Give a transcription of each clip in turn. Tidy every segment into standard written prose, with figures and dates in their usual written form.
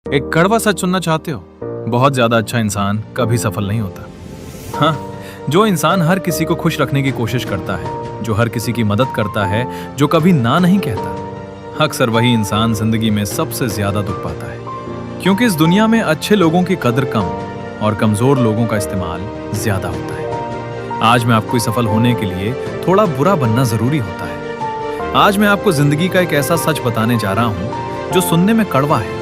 एक कड़वा सच सुनना चाहते हो? बहुत ज्यादा अच्छा इंसान कभी सफल नहीं होता। हाँ, जो इंसान हर किसी को खुश रखने की कोशिश करता है, जो हर किसी की मदद करता है, जो कभी ना नहीं कहता, अक्सर वही इंसान जिंदगी में सबसे ज्यादा दुख पाता है। क्योंकि इस दुनिया में अच्छे लोगों की कदर कम और कमजोर लोगों का इस्तेमाल ज्यादा होता है। आज मैं आपको सफल होने के लिए थोड़ा बुरा बनना जरूरी होता है। आज मैं आपको जिंदगी का एक ऐसा सच बताने जा रहा हूं जो सुनने में कड़वा है,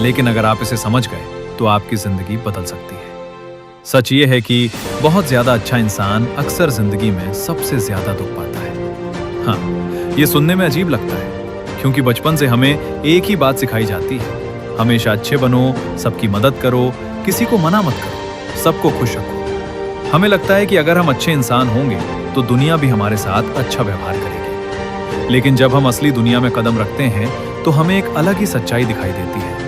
लेकिन अगर आप इसे समझ गए तो आपकी जिंदगी बदल सकती है। सच ये है कि बहुत ज्यादा अच्छा इंसान अक्सर जिंदगी में सबसे ज्यादा दुख पाता है। हाँ, ये सुनने में अजीब लगता है क्योंकि बचपन से हमें एक ही बात सिखाई जाती है, हमेशा अच्छे बनो, सबकी मदद करो, किसी को मना मत करो, सबको खुश रखो। हमें लगता है कि अगर हम अच्छे इंसान होंगे तो दुनिया भी हमारे साथ अच्छा व्यवहार करेगी। लेकिन जब हम असली दुनिया में कदम रखते हैं तो हमें एक अलग ही सच्चाई दिखाई देती है।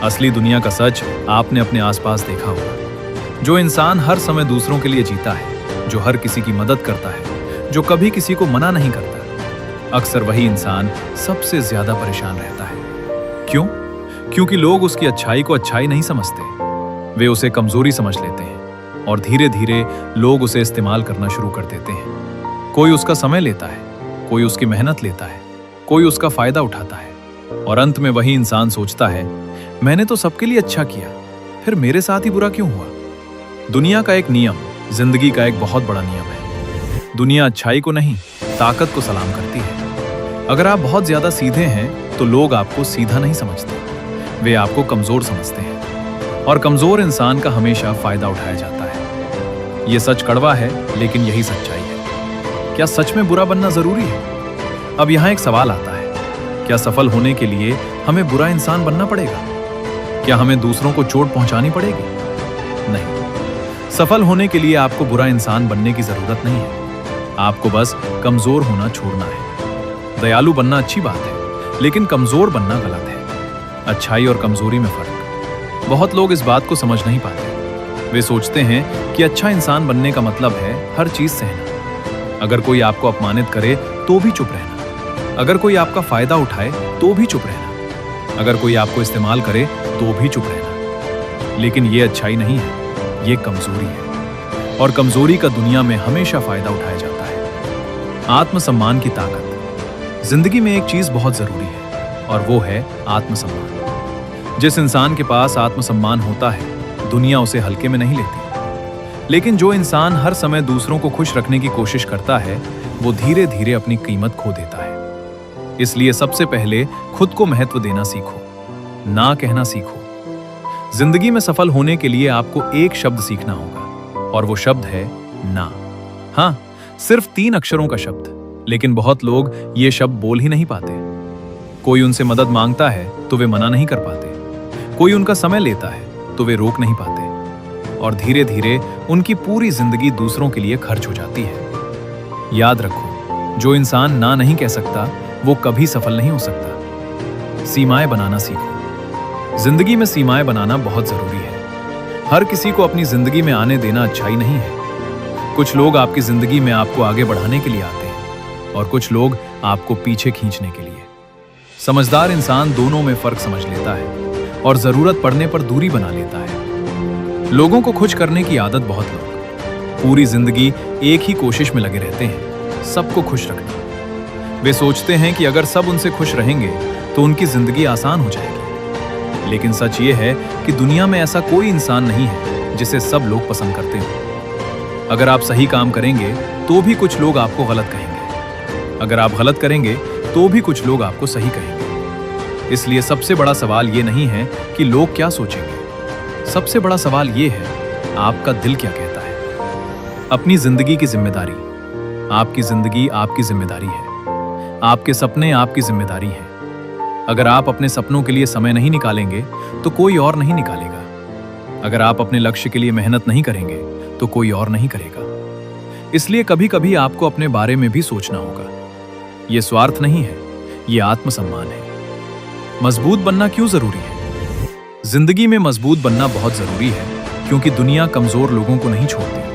असली दुनिया का सच आपने अपने आसपास देखा होगा। जो इंसान हर समय दूसरों के लिए जीता है, जो हर किसी की मदद करता है, जो कभी किसी को मना नहीं करता, अक्सर वही इंसान सबसे ज्यादा परेशान रहता है। क्यों? क्योंकि लोग उसकी अच्छाई को अच्छाई नहीं समझते, वे उसे कमजोरी समझ लेते हैं और धीरे धीरे लोग उसे इस्तेमाल करना शुरू कर देते हैं। कोई उसका समय लेता है, कोई उसकी मेहनत लेता है, कोई उसका फायदा उठाता है और अंत में वही इंसान सोचता है, मैंने तो सबके लिए अच्छा किया, फिर मेरे साथ ही बुरा क्यों हुआ? दुनिया का एक नियम, जिंदगी का एक बहुत बड़ा नियम है। दुनिया अच्छाई को नहीं, ताकत को सलाम करती है। अगर आप बहुत ज्यादा सीधे हैं तो लोग आपको सीधा नहीं समझते, वे आपको कमजोर समझते हैं और कमजोर इंसान का हमेशा फायदा उठाया जाता है। यह सच कड़वा है, लेकिन यही सच्चाई है। क्या सच में बुरा बनना जरूरी है? अब यहां एक सवाल आता है, क्या सफल होने के लिए हमें बुरा इंसान बनना पड़ेगा? क्या हमें दूसरों को चोट पहुंचानी पड़ेगी? नहीं, सफल होने के लिए आपको बुरा इंसान बनने की जरूरत नहीं है। आपको बस कमजोर होना छोड़ना है। दयालु बनना अच्छी बात है, लेकिन कमजोर बनना गलत है। अच्छाई और कमजोरी में फर्क। बहुत लोग इस बात को समझ नहीं पाते। वे सोचते हैं कि अच्छा इंसान बनने का मतलब है हर चीज सहना। अगर कोई आपको अपमानित करे तो भी चुप रहना, अगर कोई आपका फायदा उठाए तो भी चुप रहना, अगर कोई आपको इस्तेमाल करे तो भी चुप रहना। लेकिन ये अच्छाई नहीं है, ये कमजोरी है और कमजोरी का दुनिया में हमेशा फायदा उठाया जाता है। आत्मसम्मान की ताकत। जिंदगी में एक चीज बहुत जरूरी है और वो है आत्मसम्मान। जिस इंसान के पास आत्मसम्मान होता है, दुनिया उसे हल्के में नहीं लेती। लेकिन जो इंसान हर समय दूसरों को खुश रखने की कोशिश करता है, वो धीरे धीरे अपनी कीमत खो देता है। इसलिए सबसे पहले खुद को महत्व देना सीखो, ना कहना सीखो। जिंदगी में सफल होने के लिए आपको एक शब्द सीखना होगा और वो शब्द है ना। हाँ, सिर्फ 3 अक्षरों का शब्द, लेकिन बहुत लोग ये शब्द बोल ही नहीं पाते। कोई उनसे मदद मांगता है तो वे मना नहीं कर पाते, कोई उनका समय लेता है तो वे रोक नहीं पाते और धीरे धीरे उनकी पूरी जिंदगी दूसरों के लिए खर्च हो जाती है। याद रखो, जो इंसान ना नहीं कह सकता वो कभी सफल नहीं हो सकता। सीमाएं बनाना सीखो। जिंदगी में सीमाएं बनाना बहुत जरूरी है। हर किसी को अपनी जिंदगी में आने देना अच्छाई नहीं है। कुछ लोग आपकी जिंदगी में आपको आगे बढ़ाने के लिए आते हैं और कुछ लोग आपको पीछे खींचने के लिए। समझदार इंसान दोनों में फर्क समझ लेता है और जरूरत पड़ने पर दूरी बना लेता है। लोगों को खुश करने की आदत बहुत लोग पूरी जिंदगी एक ही कोशिश में लगे रहते हैं, सबको खुश रखना। वे सोचते हैं कि अगर सब उनसे खुश रहेंगे तो उनकी जिंदगी आसान हो जाएगी। लेकिन सच ये है कि दुनिया में ऐसा कोई इंसान नहीं है जिसे सब लोग पसंद करते हो। अगर आप सही काम करेंगे तो भी कुछ लोग आपको गलत कहेंगे, अगर आप गलत करेंगे तो भी कुछ लोग आपको सही कहेंगे। इसलिए सबसे बड़ा सवाल ये नहीं है कि लोग क्या सोचेंगे, सबसे बड़ा सवाल ये है आपका दिल क्या कहता है। अपनी जिंदगी की जिम्मेदारी। आपकी जिंदगी आपकी जिम्मेदारी है, आपके सपने आपकी जिम्मेदारी हैं। अगर आप अपने सपनों के लिए समय नहीं निकालेंगे तो कोई और नहीं निकालेगा। अगर आप अपने लक्ष्य के लिए मेहनत नहीं करेंगे तो कोई और नहीं करेगा। इसलिए कभी कभी आपको अपने बारे में भी सोचना होगा। यह स्वार्थ नहीं है, यह आत्मसम्मान है। मजबूत बनना क्यों जरूरी है? जिंदगी में मजबूत बनना बहुत जरूरी है क्योंकि दुनिया कमजोर लोगों को नहीं छोड़ती।